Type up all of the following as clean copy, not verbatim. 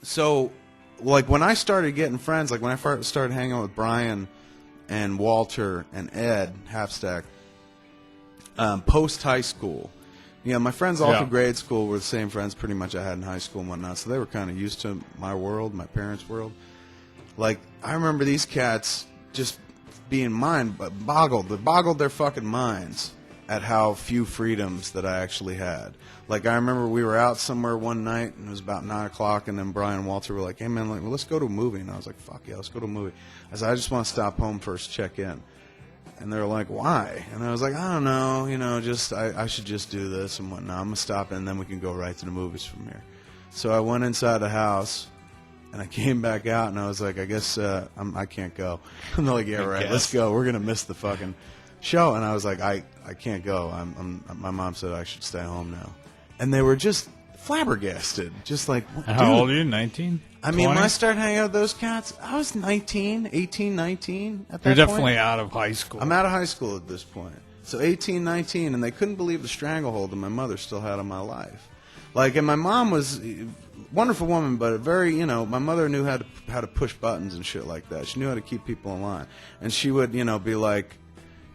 So, like, when I started getting friends, like when I first started hanging out with Brian and Walter and Ed Halfstack, post high school, my friends all through grade school were the same friends pretty much I had in high school and whatnot, so they were kind of used to my world, my parents' world. Like, I remember these cats just being boggled their fucking minds at how few freedoms that I actually had. Like, I remember we were out somewhere one night, and it was about 9 o'clock, and then Brian and Walter were like, hey, man, let's go to a movie. And I was like, fuck yeah, let's go to a movie. I said, I just want to stop home first, check in. And they were like, why? And I was like, I don't know, just I should just do this and whatnot. I'm going to stop in, and then we can go right to the movies from here. So I went inside the house, and I came back out, and I was like, I guess I can't go. And they're like, yeah, right, let's go. We're going to miss the fucking show. And I was like, I can't go. My mom said I should stay home now. And they were just flabbergasted. Just like, how old are you, 19? I mean, when I started hanging out with those cats, I was 19 at that point. You're definitely out of high school. I'm out of high school at this point. So 18, 19, and they couldn't believe the stranglehold that my mother still had on my life. Like, and my mom was a wonderful woman, but very, my mother knew how to push buttons and shit like that. She knew how to keep people in line. And she would, be like,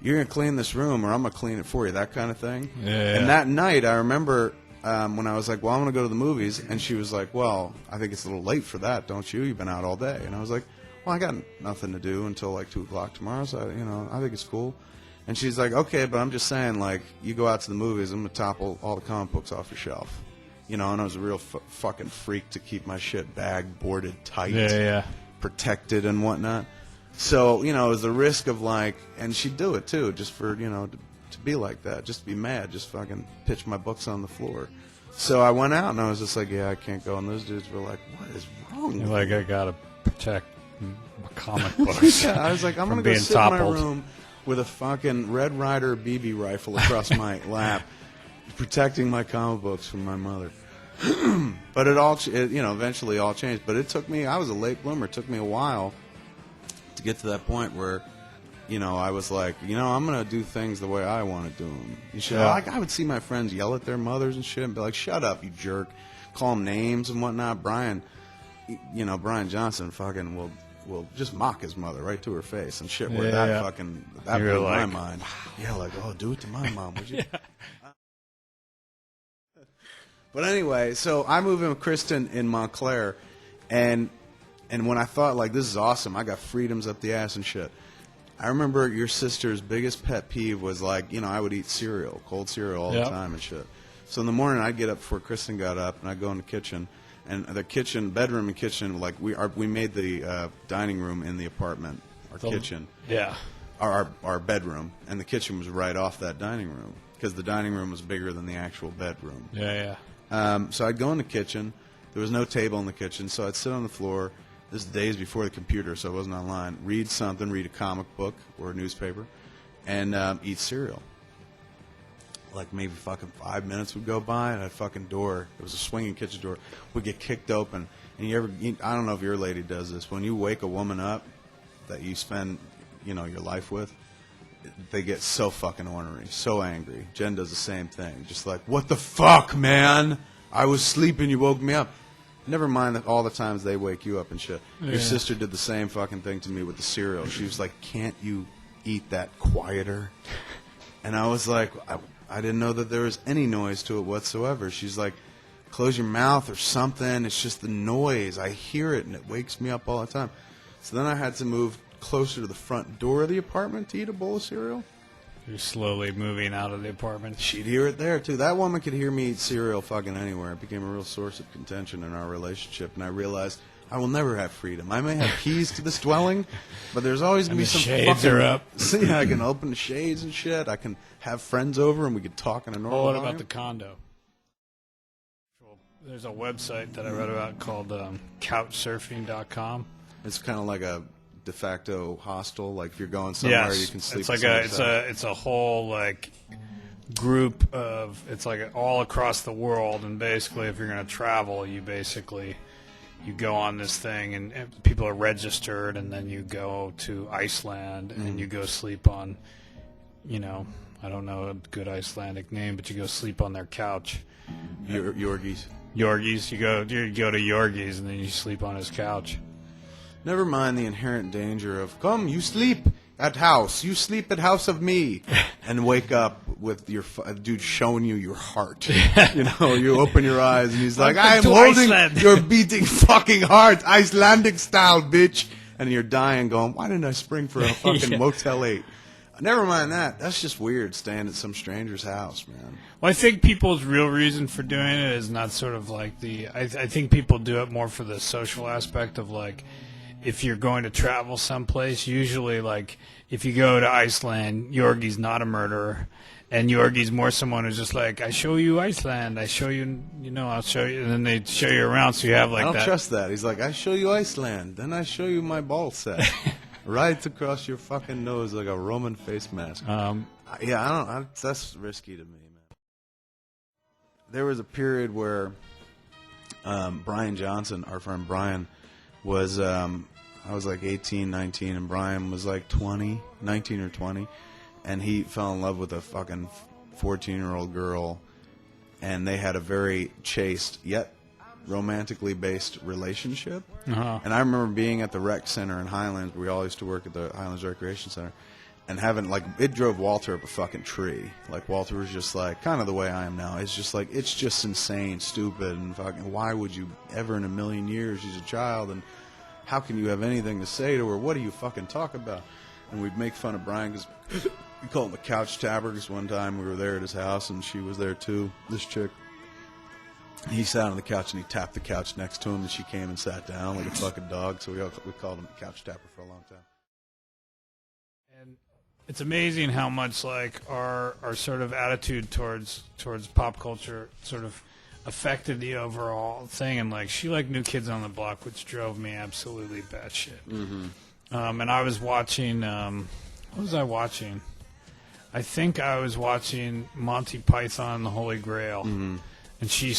you're going to clean this room or I'm going to clean it for you, that kind of thing. Yeah. And that night, I remember when I was like, well, I'm going to go to the movies. And she was like, well, I think it's a little late for that, don't you? You've been out all day. And I was like, well, I got nothing to do until like 2 o'clock tomorrow, so, I think it's cool. And she's like, okay, but I'm just saying, like, you go out to the movies, I'm going to topple all the comic books off your shelf. And I was a real fucking freak to keep my shit bagged, boarded tight, protected and whatnot. So, it was the risk of, like, and she'd do it, too, just for, to be like that, just to be mad, just fucking pitch my books on the floor. So I went out, and I was just like, yeah, I can't go. And those dudes were like, what is wrong with like, you? I got to protect my comic books. Yeah, I was like, I'm going to go sit in my room with a fucking Red Ryder BB rifle across my lap, protecting my comic books from my mother. But it eventually all changed. But it took me, I was a late bloomer. It took me a while to get to that point where, I was like, I'm going to do things the way I want to do them. Like, I would see my friends yell at their mothers and shit and be like, shut up, you jerk. Call them names and whatnot. Brian Johnson fucking will just mock his mother right to her face and shit. Where that blew my mind. Yeah, like, oh, do it to my mom, would you? But anyway, so I moved in with Kristen in Montclair, and when I thought, like, this is awesome, I got freedoms up the ass and shit. I remember your sister's biggest pet peeve was, like, I would eat cereal, cold cereal all the time and shit. So in the morning, I'd get up before Kristen got up, and I'd go in the kitchen. And the kitchen, bedroom and kitchen, like, we made the dining room in the apartment, kitchen. Yeah. Our bedroom, and the kitchen was right off that dining room, because the dining room was bigger than the actual bedroom. Yeah. So I'd go in the kitchen. There was no table in the kitchen, so I'd sit on the floor. This is days before the computer, so I wasn't online. Read a comic book or a newspaper, and eat cereal. Like, maybe fucking 5 minutes would go by, and that fucking door, it was a swinging kitchen door, would get kicked open. And I don't know if your lady does this, when you wake a woman up that you spend, your life with, they get so fucking ornery, so angry. Jen does the same thing. Just like, what the fuck, man? I was sleeping, you woke me up. Never mind that all the times they wake you up and shit. Yeah. Your sister did the same fucking thing to me with the cereal. She was like, can't you eat that quieter? And I was like, I didn't know that there was any noise to it whatsoever. She's like, close your mouth or something. It's just the noise. I hear it, and it wakes me up all the time. So then I had to move closer to the front door of the apartment to eat a bowl of cereal. You're slowly moving out of the apartment. She'd hear it there, too. That woman could hear me eat cereal fucking anywhere. It became a real source of contention in our relationship, and I realized I will never have freedom. I may have keys to this dwelling, but there's always going to be some shades are up. See, I can open the shades and shit. I can have friends over, and we could talk in a normal what volume. about the condo? There's a website that I read about called couchsurfing.com. It's kind of like a de facto hostel. Like, if you're going somewhere, you can sleep. It's like it's a whole, like, group of, it's like all across the world, and basically if you're going to travel, you go on this thing, and people are registered, and then you go to Iceland, and you go sleep on, I don't know a good Icelandic name, but you go sleep on their couch. Yorgies. Yorgies. You go to Yorgies and then you sleep on his couch. Never mind the inherent danger of, come, you sleep at house. You sleep at house of me. And wake up with your dude showing you your heart. You know, you open your eyes and he's like, I am holding your beating fucking heart, Icelandic style, bitch. And you're dying going, why didn't I spring for a fucking Motel 8? Never mind that. That's just weird, staying at some stranger's house, man. Well, I think people's real reason for doing it is not sort of like I think people do it more for the social aspect of, like, if you're going to travel someplace, usually, like, if you go to Iceland, Yorgi's not a murderer. And Yorgi's more someone who's just like, I show you Iceland. I show you, I'll show you. And then they show you around, so you have, like, I that. don't trust that. He's like, I show you Iceland. Then I show you my ball set. Right across your fucking nose like a Roman face mask. Yeah, that's risky to me, man. There was a period where Brian Johnson, our friend Brian, was, I was like 18, 19, and Brian was like 19 or 20, and he fell in love with a fucking 14-year-old girl, and they had a very chaste, yet romantically based relationship. And I remember being at the rec center in Highlands, where we all used to work at the Highlands Recreation Center, and having, like, it drove Walter up a fucking tree. Like, Walter was just like, kind of the way I am now. It's just like, it's just insane, stupid, and fucking, why would you ever in a million years? She's a child, and how can you have anything to say to her? What do you fucking talk about? And we'd make fun of Brian because we called him the couch tapper, because one time we were there at his house and she was there too, this chick. He sat on the couch and he tapped the couch next to him, and she came and sat down like a fucking dog. So we called him the couch tapper for a long time. And it's amazing how much, like, our sort of attitude towards pop culture sort of affected the overall thing. And, like, she liked New Kids on the Block, which drove me absolutely batshit. And I was watching, what was I watching? I think I was watching Monty Python and the Holy Grail. And she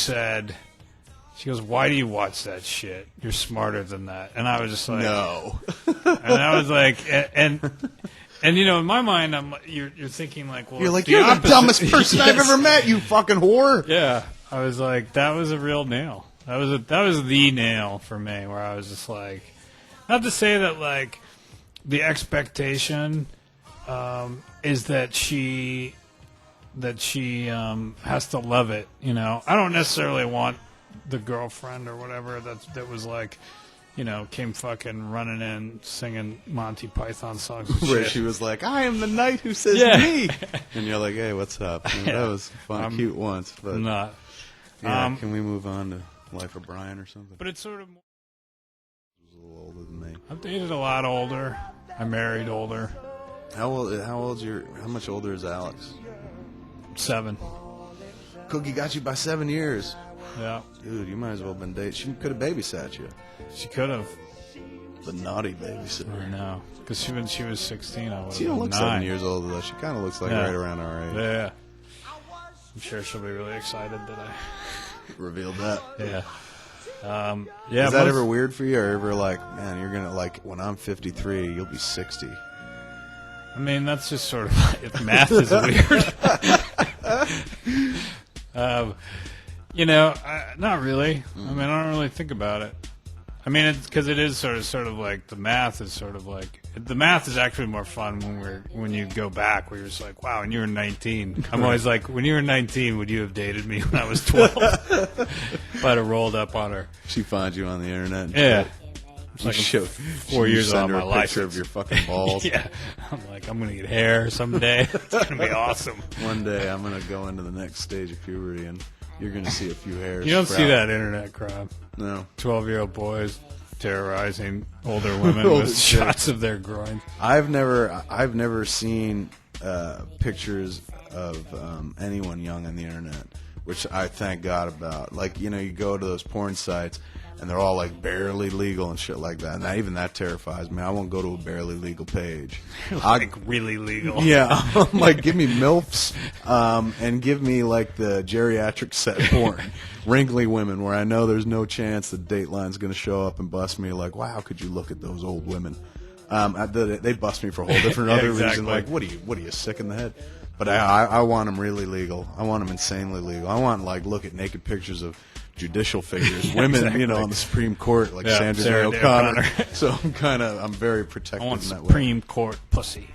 goes, why do you watch that shit? You're smarter than that. And I was just like, no. And I was like, and in my mind, you're thinking, like, well, you're like, you're the dumbest person I've ever met, you fucking whore. Yeah. I was like, that was a real nail. That was the nail for me, where I was just like, not to say that, like, the expectation is that she has to love it, I don't necessarily want the girlfriend or whatever that was like, came fucking running in singing Monty Python songs and where shit. she was like, I am the knight who says me. And you're like, hey, what's up? That was fun, cute once. But not. Yeah, can we move on to Life of Brian or something? But it's sort of more... He was a little older than me. I've dated a lot older. I married older. How much older is Alex? 7. Cookie got you by 7 years. Yeah. Dude, you might as well have been dating. She could have babysat you. She could have. The naughty babysitter. I know. Because when she was 16, I was She don't look 9. 7 years older, though. She kind of looks like right around our age. Yeah. I'm sure she'll be really excited that I revealed that. Yeah. Is that ever weird for you? Or ever like, man, you're going to, like, when I'm 53, you'll be 60. I mean, that's just sort of, if math is weird. Not really. I mean, I don't really think about it. I mean, it's because it is sort of like the math is sort of like the math is actually more fun when you go back where you're just like, wow, and you were 19. I'm always like, when you were 19, would you have dated me when I was 12? If I'd have rolled up on her. She finds you on the internet. Yeah. You like show 4 years on my life. Picture of your fucking balls. Yeah. I'm like, I'm gonna get hair someday. It's gonna be awesome. One day I'm gonna go into the next stage of puberty and you're gonna see a few hairs. You don't see that internet crime. No. 12-year-old boys terrorizing older women with shots of their groin. I've never seen pictures of anyone young on the internet, which I thank God about. Like, you go to those porn sites and they're all like barely legal and shit like that. And even that terrifies me. I won't go to a barely legal page. Like really legal. Yeah, I'm like, give me MILFs and give me like the geriatric set porn, wrinkly women, where I know there's no chance the Dateline's going to show up and bust me. Like, wow, how could you look at those old women? They bust me for a whole different yeah, other exactly. reason. Like, what are you sick in the head? But I want them really legal. I want them insanely legal. I want, like, look at naked pictures of judicial figures, women, Exactly. on the Supreme Court, like Yeah, Sandra Sarah Day Day O'Connor. O'Connor. So I'm very protective I want in that way. Supreme Court pussy.